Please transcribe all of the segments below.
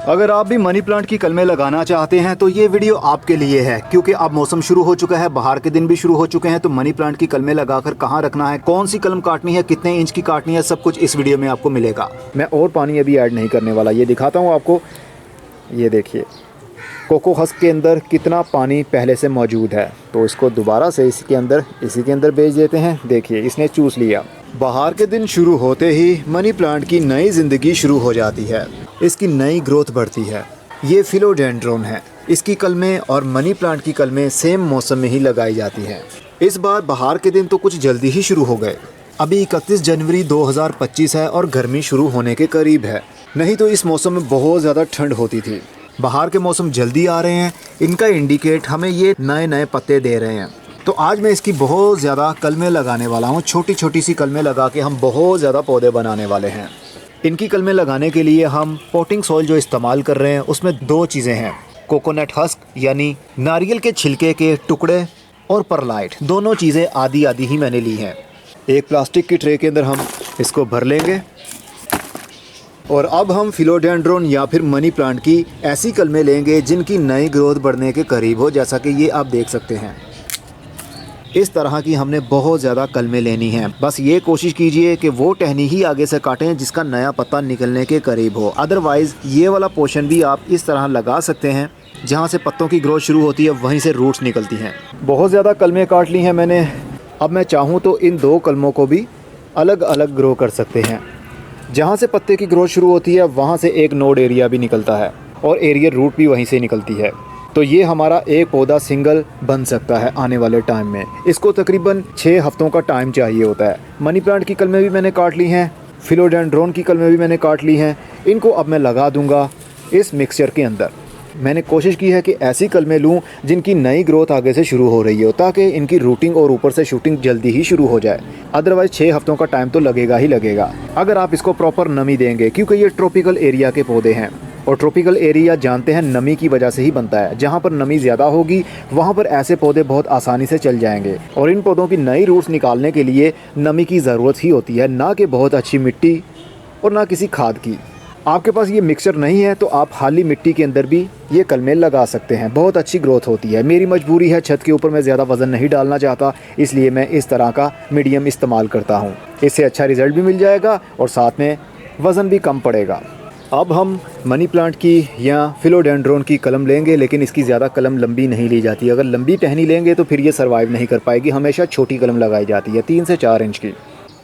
अगर आप भी मनी प्लांट की कलमें लगाना चाहते हैं तो ये वीडियो आपके लिए है, क्योंकि अब मौसम शुरू हो चुका है, बाहर के दिन भी शुरू हो चुके हैं। तो मनी प्लांट की कलमें लगाकर कहाँ रखना है, कौन सी कलम काटनी है, कितने इंच की काटनी है, सब कुछ इस वीडियो में आपको मिलेगा। मैं और पानी अभी ऐड नहीं करने वाला, ये दिखाता हूँ आपको। ये देखिए कोको हस्क के अंदर कितना पानी पहले से मौजूद है, तो इसको दोबारा से इसी के अंदर भेज देते हैं। देखिए इसने चूस लिया। बाहर के दिन शुरू होते ही मनी प्लांट की नई ज़िंदगी शुरू हो जाती है, इसकी नई ग्रोथ बढ़ती है। ये फिलोडेंड्रोन है। इसकी कलमें और मनी प्लांट की कलमें सेम मौसम में ही लगाई जाती हैं। इस बार बाहर के दिन तो कुछ जल्दी ही शुरू हो गए। अभी 31 जनवरी 2025 है और गर्मी शुरू होने के करीब है। नहीं तो इस मौसम में बहुत ज़्यादा ठंड होती थी। बाहर के मौसम जल्दी आ रहे हैं, इनका इंडिकेट हमें ये नए नए पत्ते दे रहे हैं। तो आज मैं इसकी बहुत ज़्यादा कलमें लगाने वाला हूँ। छोटी छोटी सी कलमें लगा के हम बहुत ज़्यादा पौधे बनाने वाले हैं। इनकी कलमें लगाने के लिए हम पोटिंग सॉइल जो इस्तेमाल कर रहे हैं उसमें दो चीज़ें हैं, कोकोनट हस्क यानी नारियल के छिलके के टुकड़े और परलाइट, दोनों चीज़ें आधी आधी ही मैंने ली हैं। एक प्लास्टिक की ट्रे के अंदर हम इसको भर लेंगे और अब हम फिलोडेंड्रोन या फिर मनी प्लांट की ऐसी कलमें लेंगे जिनकी नई ग्रोथ बढ़ने के करीब हो, जैसा कि ये आप देख सकते हैं। इस तरह की हमने बहुत ज़्यादा कलमें लेनी हैं। बस ये कोशिश कीजिए कि वो टहनी ही आगे से काटें जिसका नया पत्ता निकलने के करीब हो। अदरवाइज़ ये वाला पोर्शन भी आप इस तरह लगा सकते हैं, जहाँ से पत्तों की ग्रोथ शुरू होती है वहीं से रूट्स निकलती हैं। बहुत ज़्यादा कलमें काट ली हैं मैंने। अब मैं चाहूँ तो इन दो कलमों को भी अलग अलग ग्रो कर सकते हैं। जहाँ से पत्ते की ग्रोथ शुरू होती है वहाँ से एक नोड एरिया भी निकलता है और एरियर रूट भी वहीं से निकलती है। तो ये हमारा एक पौधा सिंगल बन सकता है आने वाले टाइम में। इसको तकरीबन 6 हफ्तों का टाइम चाहिए होता है। मनी प्लांट की कलमें भी मैंने काट ली हैं, फिलोडेंड्रोन की कलमें भी मैंने काट ली हैं। इनको अब मैं लगा दूंगा इस मिक्सचर के अंदर। मैंने कोशिश की है कि ऐसी कलमें लूँ जिनकी नई ग्रोथ आगे से शुरू हो रही हो, ताकि इनकी रूटिंग और ऊपर से शूटिंग जल्दी ही शुरू हो जाए। अदरवाइज़ 6 हफ्तों का टाइम तो लगेगा ही लगेगा, अगर आप इसको प्रॉपर नमी देंगे, क्योंकि ये ट्रॉपिकल एरिया के पौधे हैं और ट्रॉपिकल एरिया जानते हैं नमी की वजह से ही बनता है। जहाँ पर नमी ज़्यादा होगी वहाँ पर ऐसे पौधे बहुत आसानी से चल जाएंगे और इन पौधों की नई रूट्स निकालने के लिए नमी की ज़रूरत ही होती है, ना कि बहुत अच्छी मिट्टी और ना किसी खाद की। आपके पास ये मिक्सचर नहीं है तो आप खाली मिट्टी के अंदर भी ये कलमें लगा सकते हैं, बहुत अच्छी ग्रोथ होती है। मेरी मजबूरी है, छत के ऊपर मैं ज़्यादा वज़न नहीं डालना चाहता, इसलिए मैं इस तरह का मीडियम इस्तेमाल करता हूँ। इससे अच्छा रिज़ल्ट भी मिल जाएगा और साथ में वज़न भी कम पड़ेगा। अब हम मनी प्लांट की या फिलोडेंड्रोन की कलम लेंगे, लेकिन इसकी ज़्यादा कलम लंबी नहीं ली जाती। अगर लंबी टहनी लेंगे तो फिर ये सर्वाइव नहीं कर पाएगी। हमेशा छोटी कलम लगाई जाती है, 3 से 4 इंच की।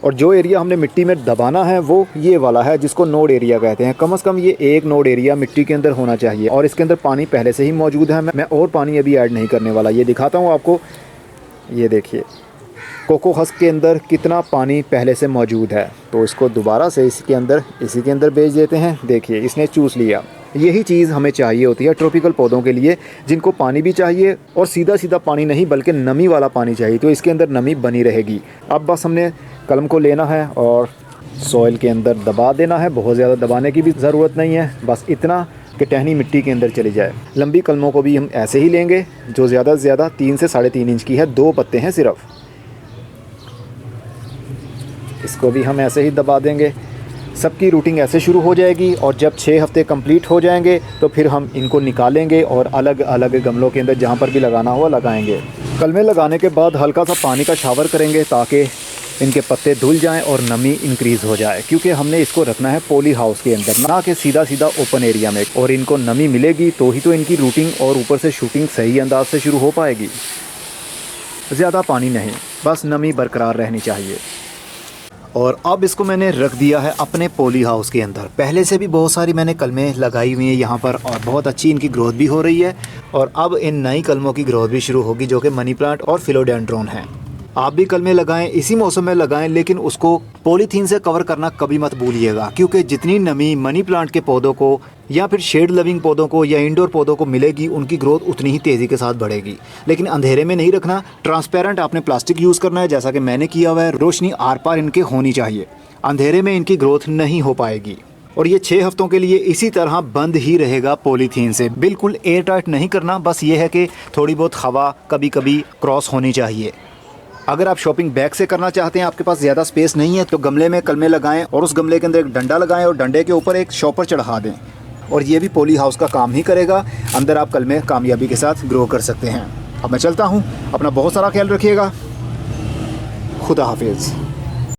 और जो एरिया हमने मिट्टी में दबाना है वो ये वाला है, जिसको नोड एरिया कहते हैं। कम से कम ये एक नोड एरिया मिट्टी के अंदर होना चाहिए और इसके अंदर पानी पहले से ही मौजूद है। मैं और पानी अभी ऐड नहीं करने वाला, ये दिखाता हूँ आपको। ये देखिए कोको हस्क के अंदर कितना पानी पहले से मौजूद है, तो इसको दोबारा से इसी के अंदर भेज देते हैं। देखिए इसने चूस लिया। यही चीज़ हमें चाहिए होती है ट्रॉपिकल पौधों के लिए, जिनको पानी भी चाहिए और सीधा सीधा पानी नहीं बल्कि नमी वाला पानी चाहिए, तो इसके अंदर नमी बनी रहेगी। अब बस हमने कलम को लेना है और सॉइल के अंदर दबा देना है। बहुत ज़्यादा दबाने की भी ज़रूरत नहीं है, बस इतना कि टहनी मिट्टी के अंदर चली जाए। लंबी कलमों को भी हम ऐसे ही लेंगे, जो ज़्यादा से ज़्यादा 3 से 3.5 इंच की है, 2 पत्ते हैं सिर्फ। इसको भी हम ऐसे ही दबा देंगे। सबकी रूटिंग ऐसे शुरू हो जाएगी और जब 6 हफ्ते कंप्लीट हो जाएंगे तो फिर हम इनको निकालेंगे और अलग अलग गमलों के अंदर जहाँ पर भी लगाना हुआ लगाएंगे। कलमें लगाने के बाद हल्का सा पानी का शावर करेंगे ताकि इनके पत्ते धुल जाएं और नमी इंक्रीज़ हो जाए, क्योंकि हमने इसको रखना है पॉली हाउस के अंदर, ना कि सीधा सीधा ओपन एरिया में। और इनको नमी मिलेगी तो ही तो इनकी रूटिंग और ऊपर से शूटिंग सही अंदाज से शुरू हो पाएगी। ज़्यादा पानी नहीं, बस नमी बरकरार रहनी चाहिए। और अब इसको मैंने रख दिया है अपने पॉली हाउस के अंदर। पहले से भी बहुत सारी मैंने कलमें लगाई हुई हैं यहाँ पर और बहुत अच्छी इनकी ग्रोथ भी हो रही है। और अब इन नई कलमों की ग्रोथ भी शुरू होगी, जो कि मनी प्लांट और फिलोडेंड्रोन हैं। आप भी कलमें लगाएं, इसी मौसम में लगाएं, लेकिन उसको पॉलीथीन से कवर करना कभी मत भूलिएगा, क्योंकि जितनी नमी मनी प्लांट के पौधों को या फिर शेड लविंग पौधों को या इंडोर पौधों को मिलेगी, उनकी ग्रोथ उतनी ही तेज़ी के साथ बढ़ेगी। लेकिन अंधेरे में नहीं रखना, ट्रांसपेरेंट आपने प्लास्टिक यूज़ करना है, जैसा कि मैंने किया हुआ है। रोशनी आर पार इनके होनी चाहिए, अंधेरे में इनकी ग्रोथ नहीं हो पाएगी। और ये 6 हफ्तों के लिए इसी तरह बंद ही रहेगा पॉलीथीन से, बिल्कुल एयर टाइट नहीं करना। बस ये है कि थोड़ी बहुत हवा कभी कभी क्रॉस होनी चाहिए। अगर आप शॉपिंग बैग से करना चाहते हैं, आपके पास ज़्यादा स्पेस नहीं है, तो गमले में कलमें लगाएं और उस गमले के अंदर एक डंडा लगाएं और डंडे के ऊपर एक शॉपर चढ़ा दें। और ये भी पॉली हाउस का काम ही करेगा। अंदर आप कलमे कामयाबी के साथ ग्रो कर सकते हैं। अब मैं चलता हूँ, अपना बहुत सारा ख्याल रखिएगा। खुदा हाफिज़।